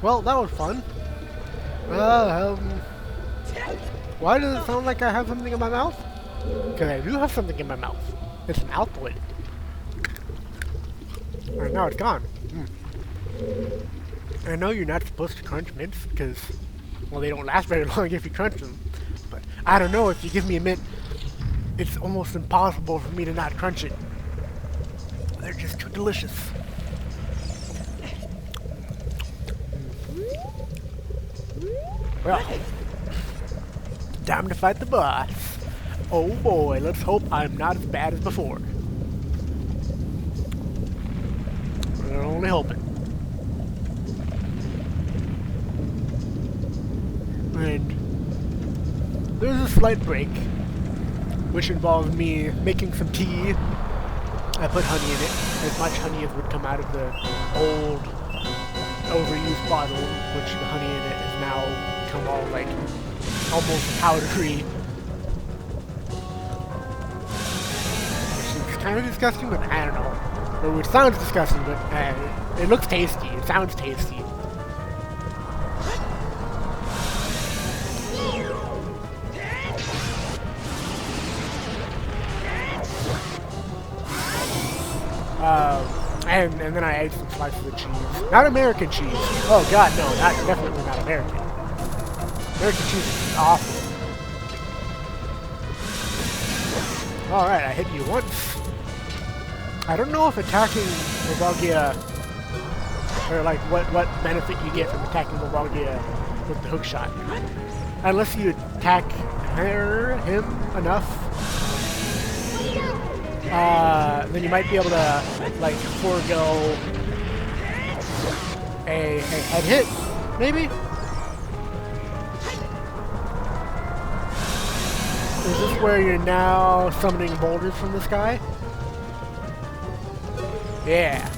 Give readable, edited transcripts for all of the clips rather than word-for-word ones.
Well, that was fun. Why does it sound like I have something in my mouth? Because I do have something in my mouth. It's an alkaloid. And now it's gone. I know you're not supposed to crunch mints because, well, they don't last very long if you crunch them. But I don't know, if you give me a mint, it's almost impossible for me to not crunch it. They're just too delicious. Well, time to fight the boss. Oh boy, let's hope I'm not as bad as before. We're only hoping. And there's a slight break, which involves me making some tea. I put honey in it, as much honey as would come out of the old, overused bottle, which the honey in it is now become all like almost powdery. Which is kind of disgusting, but I don't know. Or it sounds disgusting, but it looks tasty. It sounds tasty. And then I ate some slices of cheese. Not American cheese. Oh god, no, definitely not American. American cheese is awful. Alright, I hit you once. I don't know if attacking Volvagia, or like what benefit you get from attacking Volvagia with the hook shot. Unless you attack him enough, then you might be able to like forego a head hit, maybe? Is this where you're now summoning boulders from the sky? Yeah.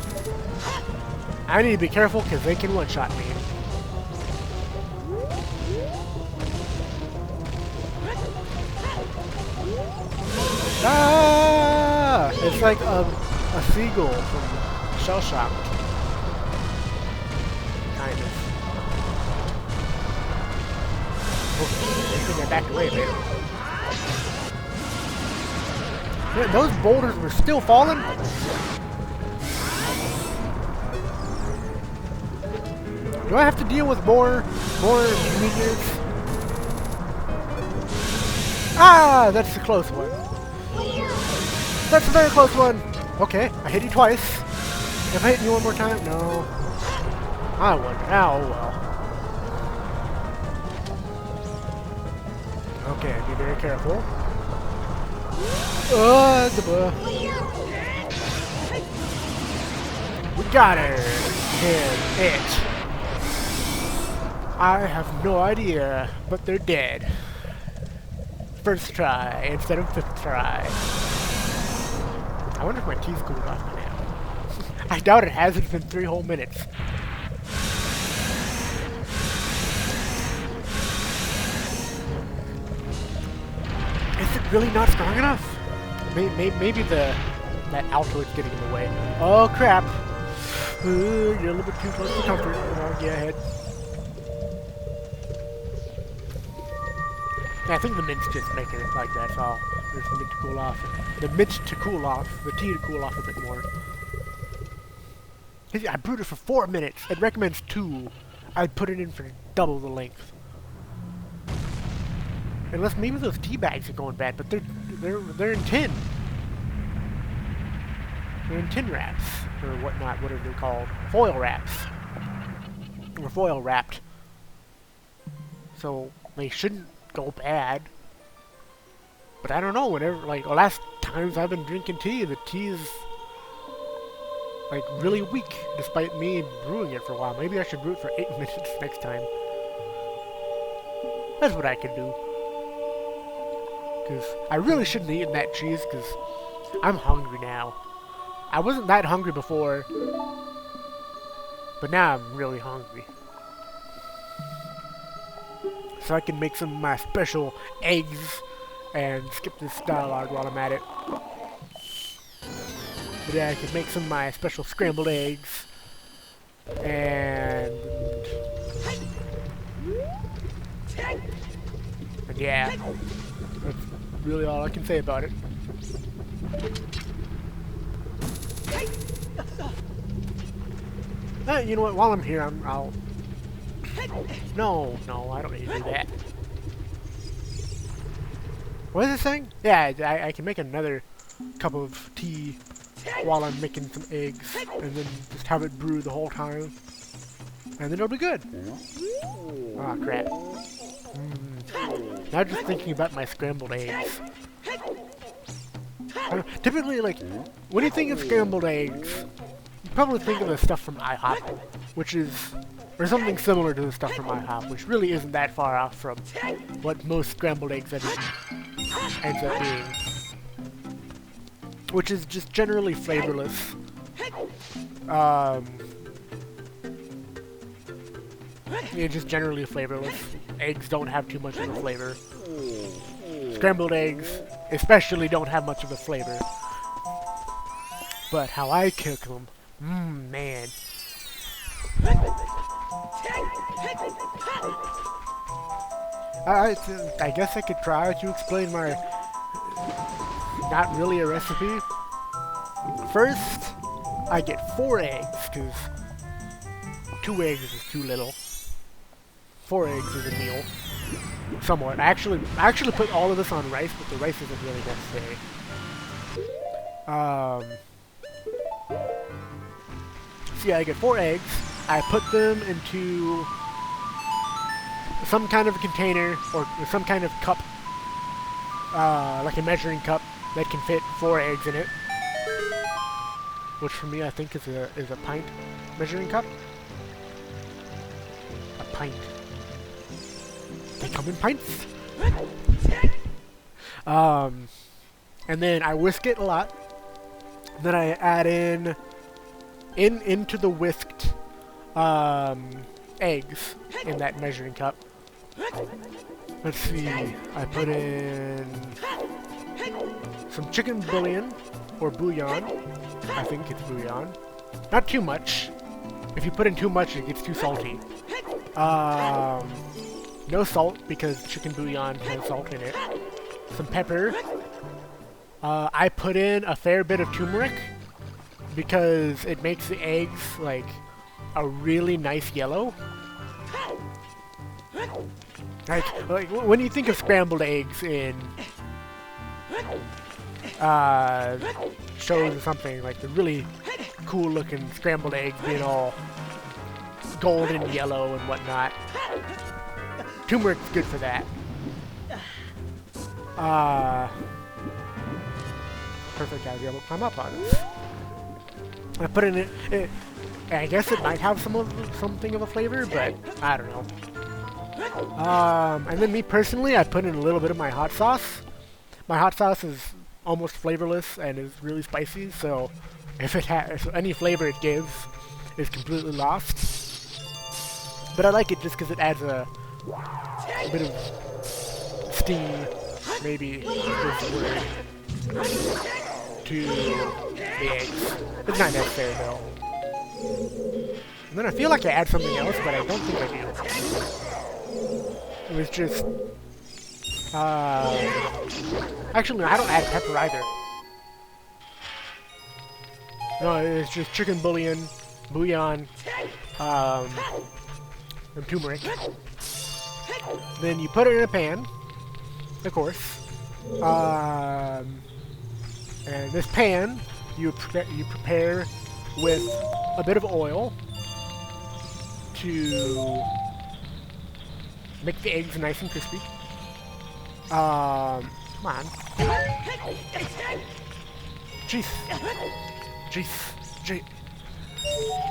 I need to be careful because they can one-shot me. Ah! It's like a seagull from Shell Shock. Kind of. Oh, I think I backed away there. Yeah, those boulders were still falling? Do I have to deal with more meteors? Ah, that's a close one. That's a very close one. Okay, I hit you twice. If I hit you one more time, no. I won. Oh well. Okay, be very careful. We got her. And it. I have no idea, but they're dead. First try instead of fifth try. I wonder if my tea's cooled off by now. I doubt it has. It's been 3 whole minutes. Is it really not strong enough? Maybe that alto is getting in the way. Oh crap! You're a little bit too close to comfort. I'll get ahead. I think the mint's just making it like that, so there's the mint to cool off. The mint to cool off, the tea to cool off a bit more. I brewed it for 4 minutes. It recommends 2. I'd put it in for double the length. Unless maybe those tea bags are going bad, but they're in tin. They're in tin wraps or whatnot, whatever they're called, foil wraps, or foil wrapped. So they shouldn't go bad. But I don't know. Whenever, like, the last times I've been drinking tea, the tea is like really weak, despite me brewing it for a while. Maybe I should brew it for 8 minutes next time. That's what I could do. Because I really shouldn't have eaten that cheese, because I'm hungry now. I wasn't that hungry before, but now I'm really hungry. So I can make some of my special eggs and skip this dialogue while I'm at it. But yeah, I can make some of my special scrambled eggs and yeah, that's really all I can say about it. You know what? While I'm here, I'll. No, I don't need to do that. What is this thing? Yeah, I can make another cup of tea while I'm making some eggs, and then just have it brew the whole time, and then it'll be good. Ah, crap. Now just thinking about my scrambled eggs. Typically, like, when you think of scrambled eggs, you probably think of the stuff from IHOP, which is, or something similar to the stuff from IHOP, which really isn't that far off from what most scrambled eggs ends up being. Which is just generally flavorless. Yeah, just generally flavorless. Eggs don't have too much of a flavor. Scrambled eggs especially don't have much of a flavor. But how I cook them, man. I guess I could try to explain my not really a recipe. First, I get 4 eggs, because 2 eggs is too little. 4 eggs is a meal. Somewhat. I actually put all of this on rice, but the rice isn't really necessary. So yeah, I get 4 eggs. I put them into some kind of a container, or some kind of cup, like a measuring cup that can fit 4 eggs in it. Which for me I think is a pint measuring cup. A pint. They come in pints. And then I whisk it a lot. Then I add into the whisked eggs in that measuring cup. Let's see. I put in some chicken bouillon or bouillon. I think it's bouillon. Not too much. If you put in too much, it gets too salty. No salt, because chicken bouillon has salt in it. Some pepper. I put in a fair bit of turmeric, because it makes the eggs, like, a really nice yellow. Like when you think of scrambled eggs in shows or something, like the really cool looking scrambled eggs being all golden yellow and whatnot, turmeric's good for that. Perfect, I'll be able to climb up on it. I put in it, I guess it might have something of a flavor, but I don't know. And then me personally, I put in a little bit of my hot sauce. My hot sauce is almost flavorless and is really spicy, so if any flavor it gives is completely lost. But I like it just because it adds a bit of steam, maybe is the word, to the eggs. It's not necessary though. And then I feel like I add something else, but I don't think I do. It was just... actually, no, I don't add pepper either. No, it's just chicken bouillon, and turmeric. Then you put it in a pan, of course. And this pan, you prepare with a bit of oil to make the eggs nice and crispy. Come on. Jeez.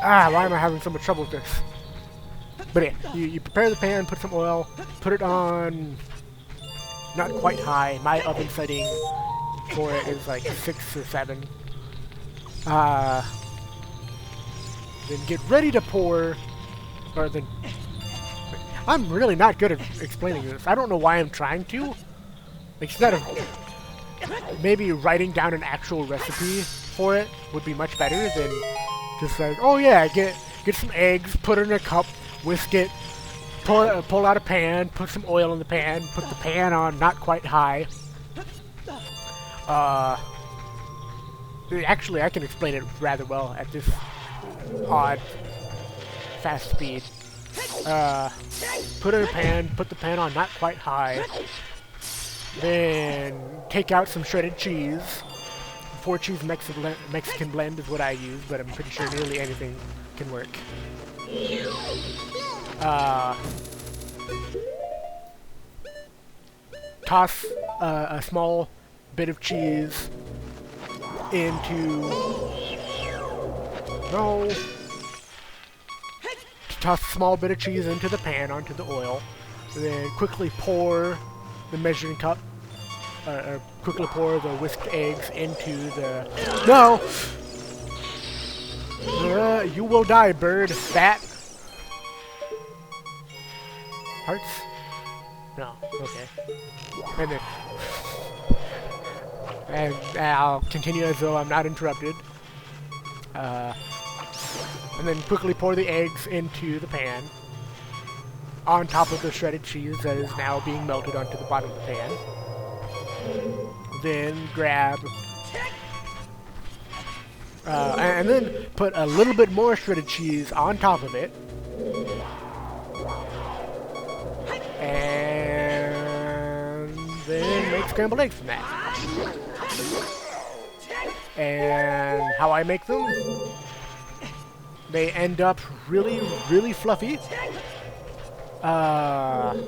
Why am I having so much trouble with this? But yeah, you prepare the pan, put some oil, put it on not quite high. My oven setting for it is like 6 or 7. Then get ready to pour, or then... I'm really not good at explaining this. I don't know why I'm trying to. Instead of maybe writing down an actual recipe for it would be much better than just like, oh yeah, get some eggs, put it in a cup, whisk it, pull out a pan, put some oil in the pan, put the pan on not quite high. Actually, I can explain it rather well at this odd, fast speed. Put it in a pan, put the pan on not quite high. Then take out some shredded cheese. 4-cheese Mexican blend is what I use, but I'm pretty sure nearly anything can work. Toss a small bit of cheese into... No! Toss a small bit of cheese into the pan, onto the oil. Then quickly pour the measuring cup, quickly pour the whisked eggs into the... No! You will die, bird. Bat. Hearts? No. Okay. And then... And I'll continue as though I'm not interrupted. And then quickly pour the eggs into the pan, on top of the shredded cheese that is now being melted onto the bottom of the pan. Then grab... and then put a little bit more shredded cheese on top of it. And then make scrambled eggs from that. And how I make them? They end up really, really fluffy. And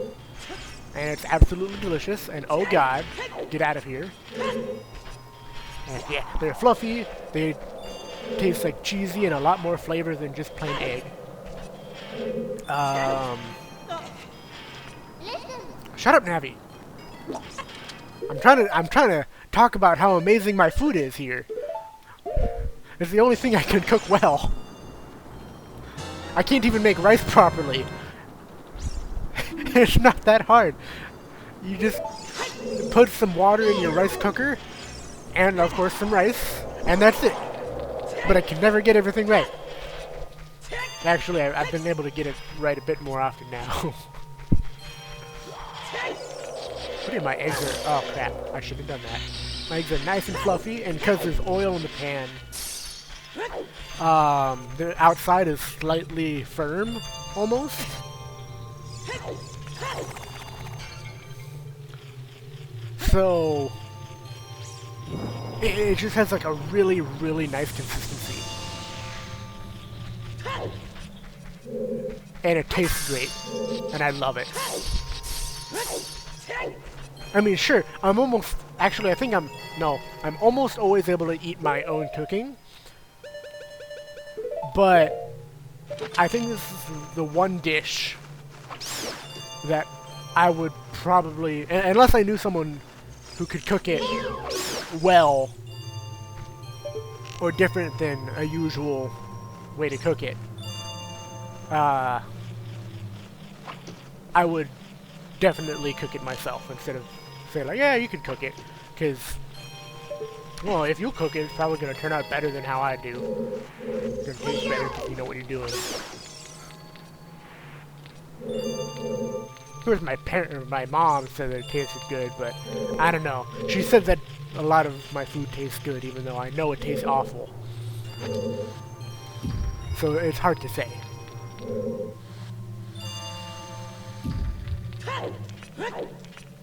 it's absolutely delicious. And oh god, get out of here. And yeah, they're fluffy. They taste like cheesy and a lot more flavor than just plain egg. Shut up, Navi. I'm trying to talk about how amazing my food is here. It's the only thing I can cook well. I can't even make rice properly. It's not that hard. You just put some water in your rice cooker, and of course some rice, and that's it. But I can never get everything right. Actually, I've been able to get it right a bit more often now. What are my eggs are... Oh crap, I should have done that. My eggs are nice and fluffy, and because there's oil in the pan, the outside is slightly firm, almost. So, it just has like a really, really nice consistency. And it tastes great, and I love it. I mean, sure, I'm almost... Actually, I think I'm almost always able to eat my own cooking. But I think this is the one dish that I would probably... Unless I knew someone who could cook it well, or different than a usual way to cook it, I would definitely cook it myself instead of say like, yeah, you can cook it, because, well, if you cook it, it's probably going to turn out better than how I do. It's going to taste better if you know what you're doing. Of course, my mom said that it tasted good, but I don't know. She said that a lot of my food tastes good, even though I know it tastes awful. So it's hard to say.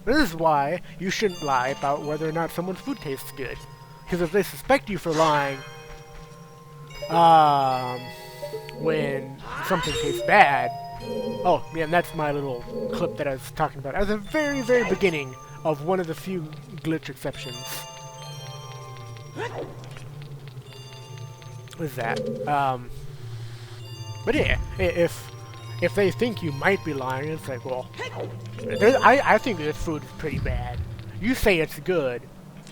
This is why you shouldn't lie about whether or not someone's food tastes good. Because if they suspect you for lying, when something tastes bad... Oh, yeah, and that's my little clip that I was talking about at the very, very beginning of one of the few glitch exceptions. What is that? But yeah, if they think you might be lying, it's like, well, I think this food is pretty bad. You say it's good,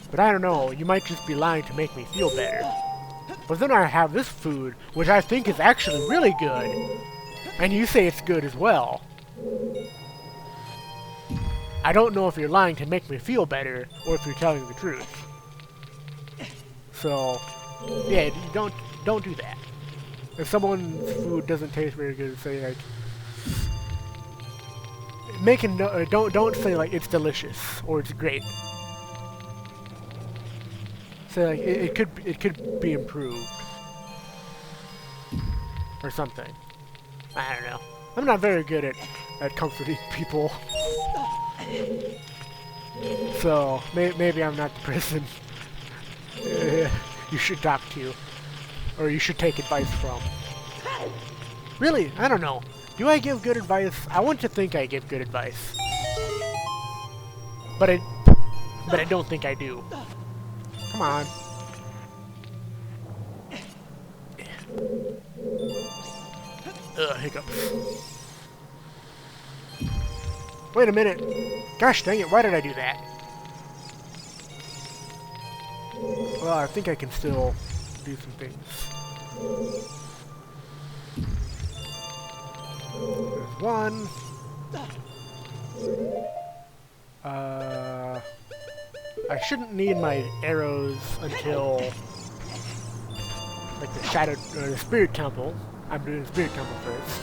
but I don't know, you might just be lying to make me feel better. But then I have this food, which I think is actually really good, and you say it's good as well. I don't know if you're lying to make me feel better, or if you're telling the truth. So, yeah, don't do that. If someone's food doesn't taste very good, say like, make a no, don't say like it's delicious or it's great. Say like it could be improved or something. I don't know. I'm not very good at comforting people, so maybe I'm not the person you should talk to, or you should take advice from. Really, I don't know. Do I give good advice? I want to think I give good advice, but I don't think I do. Come on. Hiccups. Wait a minute. Gosh dang it, why did I do that? Well, I think I can still do some things. There's one. I shouldn't need my arrows until like the shadow or the spirit temple. I'm doing the spirit temple first.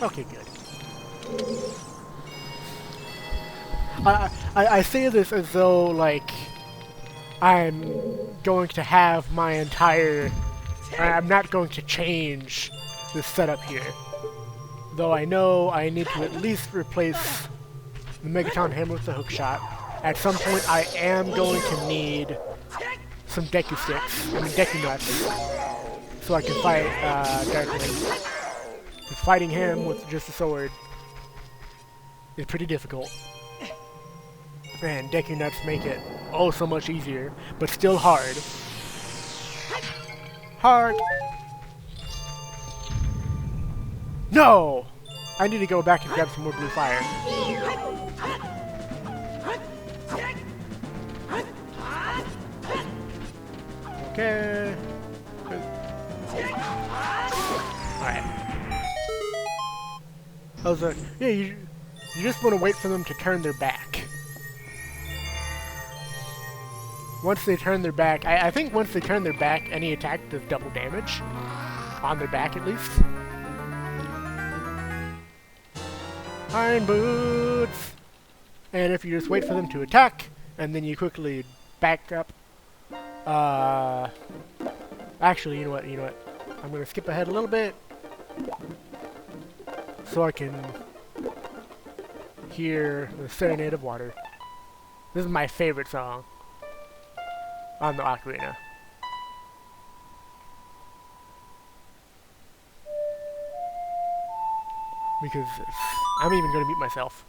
Okay, good. I say this as though like I'm going to have my entire. I'm not going to change this setup here. Though I know I need to at least replace the Megaton Hammer with the hookshot. At some point I am going to need some Deku sticks, Deku nuts, so I can fight Darkling. Fighting him with just a sword is pretty difficult. And Deku nuts make it oh so much easier, but still hard. Hard! No! I need to go back and grab some more blue fire. Okay. Alright. I was like, yeah, you just want to wait for them to turn their back. Once they turn their back, I think once they turn their back, any attack does double damage. On their back, at least. Iron Boots! And if you just wait for them to attack, and then you quickly back up. Actually, you know what? I'm gonna skip ahead a little bit. So I can hear the Serenade of Water. This is my favorite song on the Ocarina. Because I'm even going to mute myself.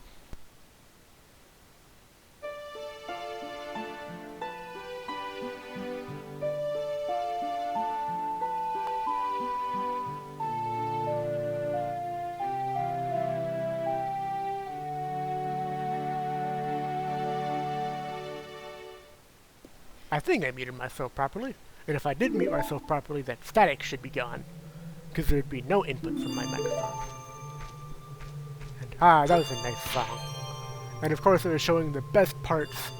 I think I muted myself properly, and if I did mute myself properly, that static should be gone, because there'd be no input from my microphone. And that was a nice song. And of course it was showing the best parts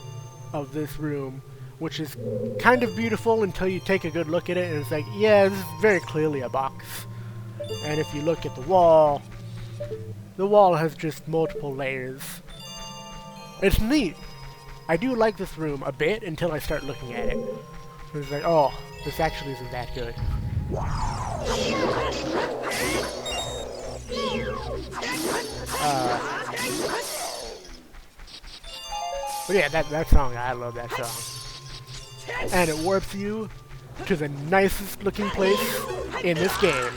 of this room, which is kind of beautiful until you take a good look at it, and it's like, yeah, this is very clearly a box. And if you look at the wall has just multiple layers. It's neat. I do like this room a bit until I start looking at it. It's like, oh, this actually isn't that good. But yeah, that song, I love that song. And it warps you to the nicest looking place in this game.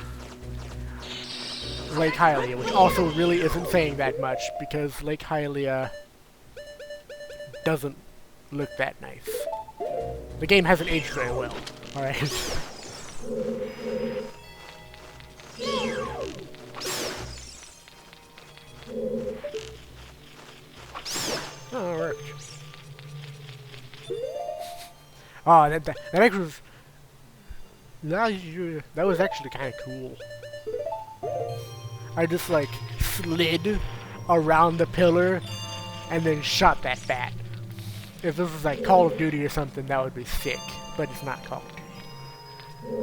Lake Hylia, which also really isn't saying that much because Lake Hylia doesn't look that nice. The game hasn't aged very well, alright? Oh, worked. Oh, that actually was... That was actually kind of cool. I just, like, slid around the pillar and then shot that bat. If this was like Call of Duty or something, that would be sick. But it's not Call of Duty.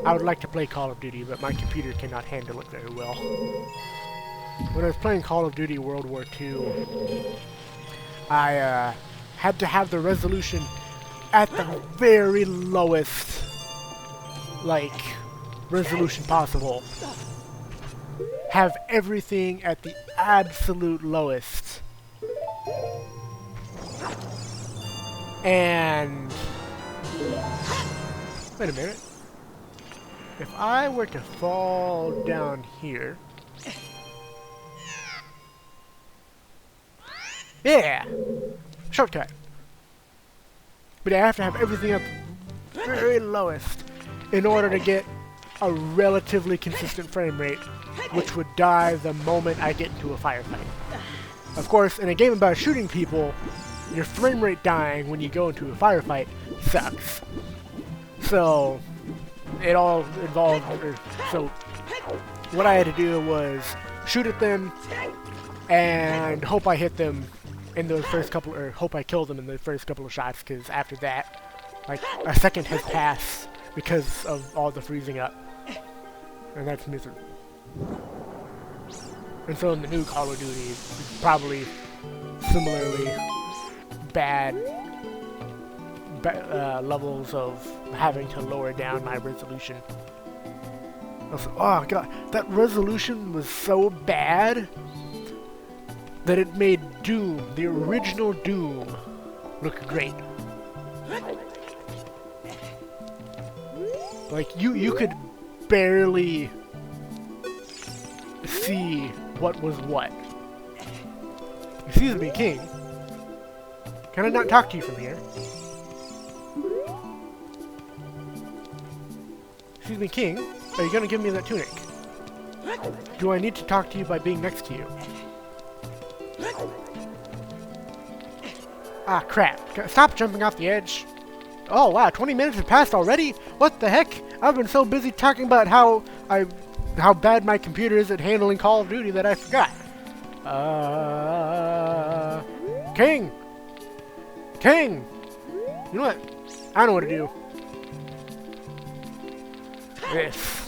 I would like to play Call of Duty, but my computer cannot handle it very well. When I was playing Call of Duty World War II, I had to have the resolution at the very lowest, like, resolution possible. Have everything at the absolute lowest. And... wait a minute. If I were to fall down here... yeah! Shortcut. But I have to have everything at the very lowest in order to get a relatively consistent frame rate, which would die the moment I get into a firefight. Of course, in a game about shooting people, your frame rate dying when you go into a firefight sucks. So, it all involved, so what I had to do was shoot at them and hope I hit them in those first couple, or hope I kill them in the first couple of shots, because after that, like, a second has passed because of all the freezing up. And that's miserable. And so in the new Call of Duty, it's probably similarly bad levels of having to lower down my resolution. Oh god, that resolution was so bad that it made Doom, the original Doom, look great. Like, you could barely see what was what. Excuse me, King. Can I not talk to you from here? Excuse me, King. Are you gonna give me that tunic? Do I need to talk to you by being next to you? Ah, crap. Stop jumping off the edge. Oh, wow, 20 minutes have passed already? What the heck? I've been so busy talking about how bad my computer is at handling Call of Duty that I forgot. King! King! You know what? I know what to do. This.